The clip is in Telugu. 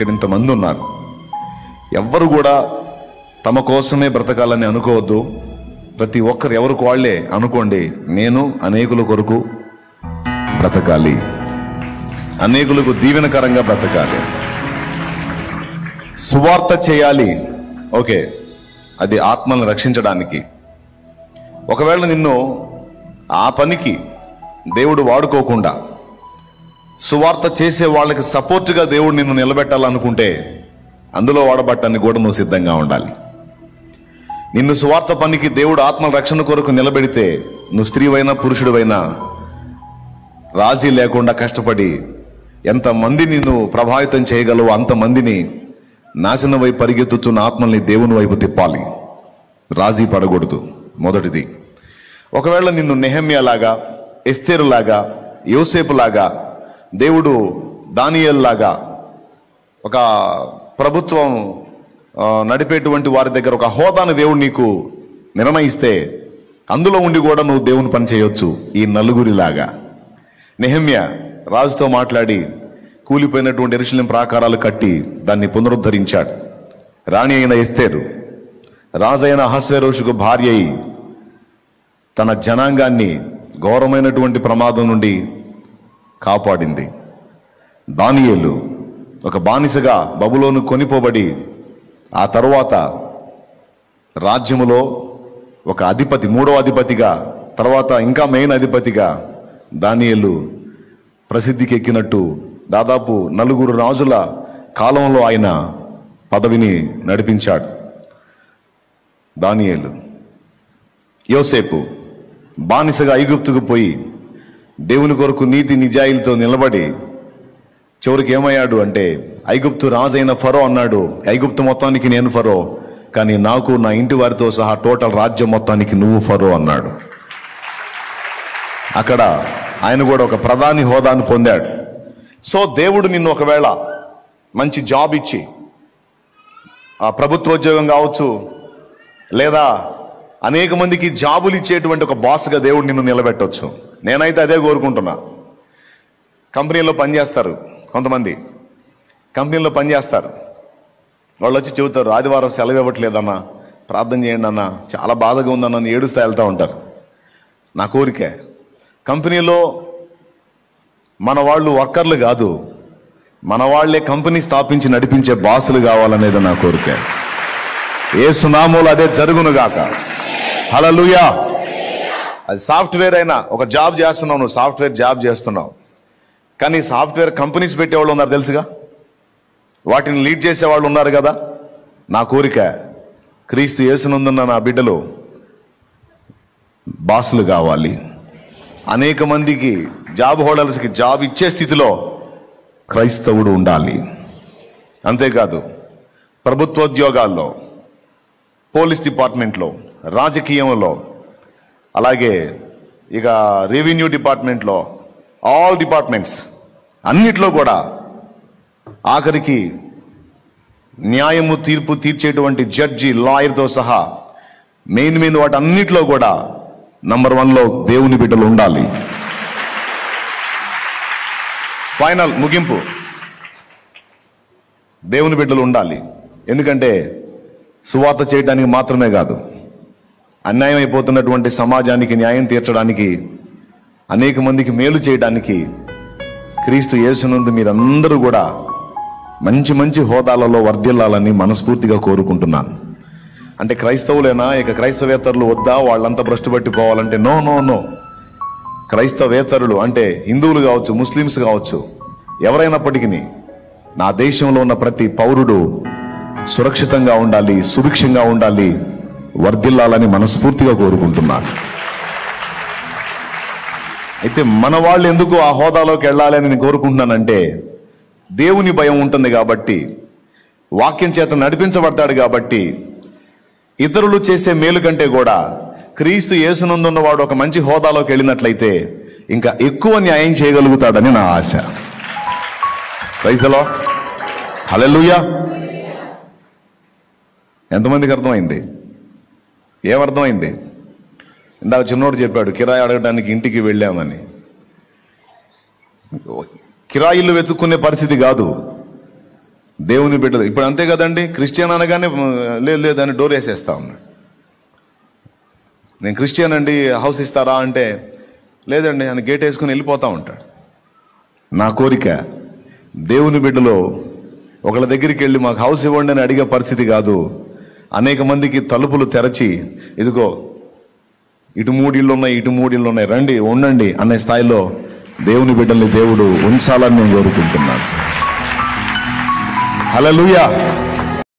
ఇంతమంది ఉన్నారు. ఎవ్వరు కూడా తమ కోసమే బ్రతకాలని అనుకోవద్దు. ప్రతి ఒక్కరు ఎవరికి వాళ్ళే అనుకోండి, నేను అనేకుల కొరకు బ్రతకాలి, అనేకులకు దీవెనకరంగా బ్రతకాలి, సువార్త చేయాలి. ఓకే, అది ఆత్మలను రక్షించడానికి. ఒకవేళ నిన్ను ఆ పనికి దేవుడు వాడుకోకుండా సువార్త చేసే వాళ్ళకి సపోర్ట్గా దేవుడు నిన్ను నిలబెట్టాలనుకుంటే అందులో వాడబట్టానికి కూడా నువ్వు సిద్ధంగా ఉండాలి. నిన్ను సువార్త పనికి దేవుడు ఆత్మ రక్షణ కొరకు నిలబెడితే నువ్వు స్త్రీవైనా పురుషుడివైనా రాజీ లేకుండా కష్టపడి ఎంతమంది నిన్ను ప్రభావితం చేయగలవో అంతమందిని నాశనం వైపు పరిగెత్తుతున్న ఆత్మల్ని దేవుని వైపు తిప్పాలి. రాజీ పడకూడదు. మొదటిది, ఒకవేళ నిన్ను నెహెమ్యాలాగా, ఎస్తేరులాగా, యోసేపులాగా, దేవుడు దానియేలులాగా ఒక ప్రభుత్వం నడిపేటువంటి వారి దగ్గర ఒక హోదాను దేవుడు నీకు నిర్ణయిస్తే అందులో ఉండి కూడా నువ్వు దేవుని పని చేయొచ్చు. ఈ నలుగురిలాగా నెహెమ్యా రాజుతో మాట్లాడి కూలిపోయినటువంటి యెరూషలేము ప్రాకారాలు కట్టి దాన్ని పునరుద్ధరించాడు. రాణి అయిన ఎస్తేరు రాజు అయిన అహష్వేరోషుకు భార్య అయి తన జనాంగాన్ని ఘోరమైనటువంటి ప్రమాదం నుండి కాపాడింది. దానియేలు ఒక బానిసగా బబులోను కొనిపోబడి ఆ తరువాత రాజ్యములో ఒక అధిపతి, మూడవ అధిపతిగా, తర్వాత ఇంకా మెయిన్ అధిపతిగా దానియేలు ప్రసిద్ధికి ఎక్కినట్టు దాదాపు 4 రాజుల కాలంలో ఆయన పదవిని నడిపించాడు. దానియేలు. యోసేపు బానిసగా ఐగుప్తుకు పోయి దేవుని కొరకు నీతి నిజాయిలతో నిలబడి చివరికి ఏమయ్యాడు అంటే ఐగుప్తు రాజైన ఫరో అన్నాడు, ఐగుప్తు మొత్తానికి నేను ఫరో, కానీ నాకు నా ఇంటి వారితో సహా టోటల్ రాజ్యం మొత్తానికి నువ్వు ఫరో అన్నాడు. అక్కడ ఆయన కూడా ఒక ప్రధాని హోదాను పొందాడు. సో దేవుడు నిన్ను ఒకవేళ మంచి జాబ్ ఇచ్చి, ఆ ప్రభుత్వోద్యోగం కావచ్చు, లేదా అనేక మందికి జాబులు ఇచ్చేటువంటి ఒక బాస్గా దేవుడు నిన్ను నిలబెట్టవచ్చు. నేనైతే అదే కోరుకుంటున్నా. కంపెనీలో పనిచేస్తారు కొంతమంది, కంపెనీలో పనిచేస్తారు. వాళ్ళు వచ్చి చెబుతారు, ఆదివారం సెలవు ఇవ్వట్లేదన్నా, ప్రార్థన చేయండి అన్న, చాలా బాధగా ఉందన్న, ఏడుస్తా వెళ్తూ ఉంటారు. నా కోరికే కంపెనీలో మన వాళ్ళు వర్కర్లు కాదు, మన వాళ్లే కంపెనీ స్థాపించి నడిపించే బాసులు కావాలనేది నా కోరిక. యేసు నామములో అదే జరుగునుగాక. హల్లెలూయా. అది సాఫ్ట్వేర్ అయినా, ఒక జాబ్ చేస్తున్నావు, నువ్వు సాఫ్ట్వేర్ జాబ్ చేస్తున్నావు, కానీ సాఫ్ట్వేర్ కంపెనీస్ పెట్టేవాళ్ళు ఉన్నారు తెలుసుగా, వాటిని లీడ్ చేసేవాళ్ళు ఉన్నారు కదా. నా కోరిక క్రీస్తు యేసునందున్న నా బిడ్డలు బాసులు కావాలి. అనేక మందికి జాబ్ హోల్డర్స్కి జాబ్ ఇచ్చే స్థితిలో క్రైస్తవుడు ఉండాలి. అంతేకాదు ప్రభుత్వోద్యోగాల్లో, పోలీస్ డిపార్ట్మెంట్లో, రాజకీయంలో, అలాగే ఇక రెవెన్యూ డిపార్ట్మెంట్లో, ఆల్ డిపార్ట్మెంట్స్ అన్నిట్లో కూడా, ఆఖరికి న్యాయము తీర్పు తీర్చేటువంటి జడ్జి, లాయర్తో సహా మెయిన్ వాటి అన్నిట్లో కూడా నంబర్ 1లో దేవుని బిడ్డలు ఉండాలి. ఫైనల్ ముగింపు, దేవుని బిడ్డలు ఉండాలి. ఎందుకంటే సువార్త చేయడానికి మాత్రమే కాదు, అన్యాయం అయిపోతున్నటువంటి సమాజానికి న్యాయం తీర్చడానికి, అనేక మందికి మేలు చేయడానికి క్రీస్తు యేసునందు మీరందరూ కూడా మంచి మంచి హోదాలలో వర్ధిల్లాలని మనస్ఫూర్తిగా కోరుకుంటున్నాను. అంటే క్రైస్తవులేనా, ఇక క్రైస్తవేతరులు వద్దా, వాళ్ళంతా భ్రష్టు పట్టిపోవాలంటే నో నో నో. క్రైస్తవేతరులు అంటే హిందువులు కావచ్చు, ముస్లిమ్స్ కావచ్చు, ఎవరైనప్పటికీ నా దేశంలో ఉన్న ప్రతి పౌరుడు సురక్షితంగా ఉండాలి, సుభిక్షంగా ఉండాలి, వర్ధిల్లాలని మనస్ఫూర్తిగా కోరుకుంటున్నాను. అయితే మన వాళ్ళు ఎందుకు ఆ హోదాలోకి వెళ్ళాలి అని నేను కోరుకుంటున్నానంటే, దేవుని భయం ఉంటుంది కాబట్టి, వాక్యం చేత నడిపించబడతాడు కాబట్టి, ఇతరులు చేసే మేలు కంటే కూడా క్రీస్తు యేసునందున్నవాడు ఒక మంచి హోదాలోకి వెళ్ళినట్లయితే ఇంకా ఎక్కువ న్యాయం చేయగలుగుతాడని నా ఆశ. Praise the Lord. హల్లెలూయా. ఎంతమందికి అర్థమైంది? ఏమర్థమైంది? ఇందాక చిన్నోడు చెప్పాడు, కిరాయి అడగడానికి ఇంటికి వెళ్ళామని. కిరాయిలు వెతుక్కునే పరిస్థితి కాదు, దేవుని బిడ్డలు ఇప్పుడు అంతే కదండి. క్రిస్టియన్ అనగానే లేదు లేదని డోర్ వేసేస్తా ఉన్నాడు. నేను క్రిస్టియన్ అండి, హౌస్ ఇస్తారా అంటే లేదండి అని గేట్ వేసుకుని వెళ్ళిపోతూ ఉంటాడు. నా కోరిక దేవుని బిడ్డలో ఒకళ్ళ దగ్గరికి వెళ్ళి మాకు హౌస్ ఇవ్వండి అని అడిగే పరిస్థితి కాదు. అనేక మందికి తలుపులు తెరచి ఇదిగో ఇటు 3 ఇళ్ళు ఉన్నాయి, ఇటు 3 ఇళ్ళు ఉన్నాయి, రండి ఉండండి అనే స్థాయిలో దేవుని బిడ్డల్ని దేవుడు ఉంచాలని నేను కోరుకుంటున్నాను. హల్లెలూయా.